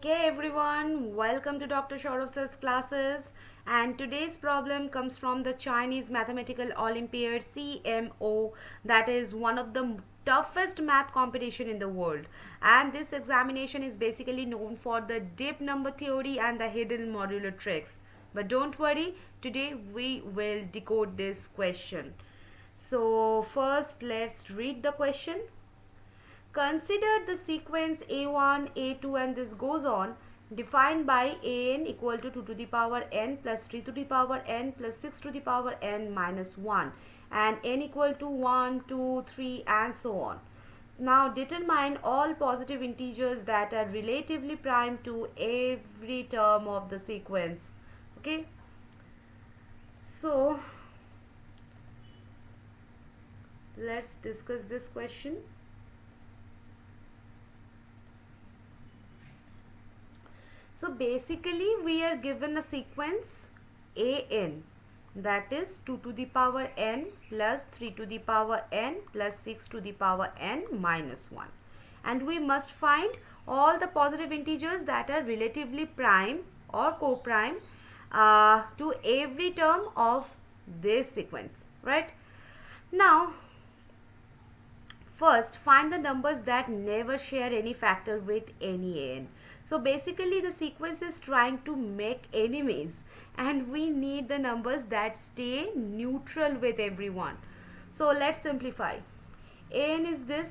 Okay everyone, welcome to Dr. Shaurav's classes, and today's problem comes from the Chinese Mathematical Olympiad CMO, that is one of the toughest math competition in the world, and this examination is basically known for the deep number theory and the hidden modular tricks. But don't worry, today we will decode this question. So first let's read the question. Consider the sequence A1, A2 and this goes on, defined by an equal to 2 to the power n plus 3 to the power n plus 6 to the power n minus 1 and n equal to 1, 2, 3 and so on. Now determine all positive integers that are relatively prime to every term of the sequence. Okay. So let's discuss this question. So basically we are given a sequence an, that is 2 to the power n plus 3 to the power n plus 6 to the power n minus 1, and we must find all the positive integers that are relatively prime or co-prime to every term of this sequence, right? Now first find the numbers that never share any factor with any an. So basically the sequence is trying to make enemies, and we need the numbers that stay neutral with everyone. So let's simplify. N is this.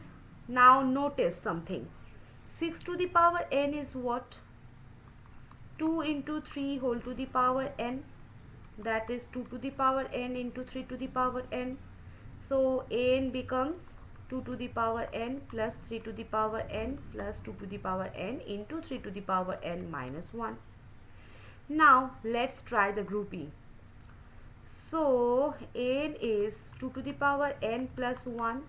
Now notice something. 6 to the power n is what? 2 into 3 whole to the power n. That is 2 to the power n into 3 to the power n. So n becomes 2 to the power n plus 3 to the power n plus 2 to the power n into 3 to the power n minus 1. Now let's try the grouping. So n is 2 to the power n plus 1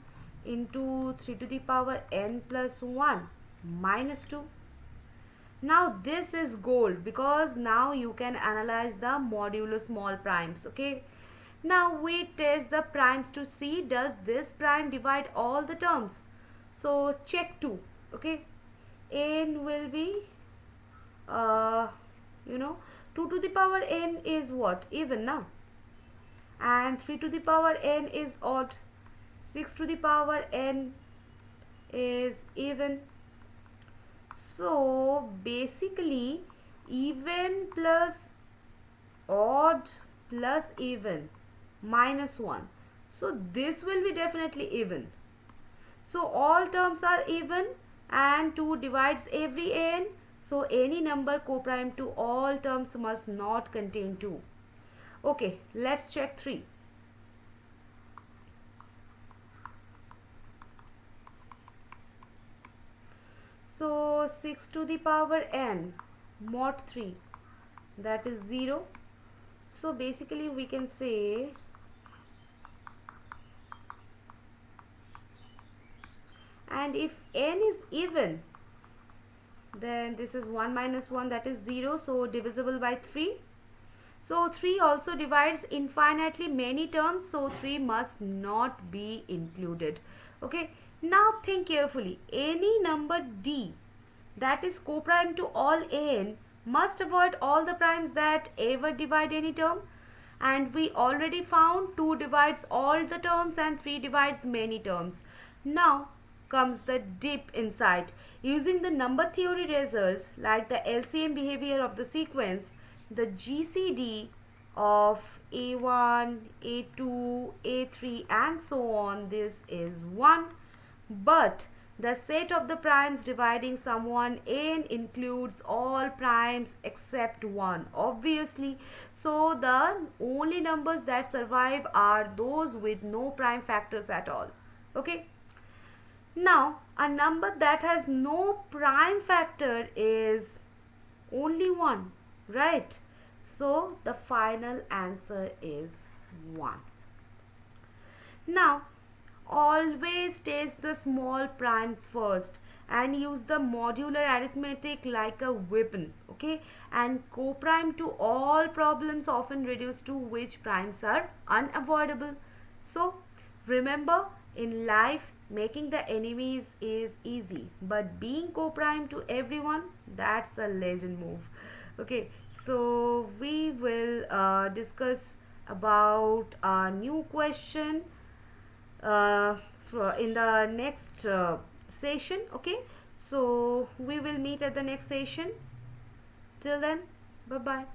into 3 to the power n plus 1 minus 2. Now this is gold because now you can analyze the modulo small primes. Okay. Now we test the primes to see does this prime divide all the terms. So check 2. Okay. N will be 2 to the power n is what? Even now. And 3 to the power n is odd. 6 to the power n is even. So basically even plus odd plus even minus 1. So this will be definitely even. So all terms are even and 2 divides every n. So any number co-prime to all terms must not contain 2. Okay, let's check 3. So 6 to the power n mod 3, that is 0. So basically we can say and if n is even, then this is 1 minus 1, that is 0, so divisible by 3. So 3 also divides infinitely many terms, so 3 must not be included. Okay, now think carefully. Any number d that is co-prime to all an must avoid all the primes that ever divide any term, and we already found 2 divides all the terms and 3 divides many terms. Now comes the deep insight. Using the number theory results like the LCM behavior of the sequence, the GCD of A1, A2, A3 and so on, this is 1. But the set of the primes dividing someone n includes all primes except 1, obviously. So the only numbers that survive are those with no prime factors at all. Okay. Now a number that has no prime factor is only 1, right? So the final answer is 1. Now always test the small primes first and use the modular arithmetic like a weapon. Okay, and co-prime to all problems often reduce to which primes are unavoidable. So remember, in life making the enemies is easy, but being co-prime to everyone, that's a legend move. Okay, so we will discuss about a new question in the next session. Okay, so we will meet at the next session. Till then, bye bye.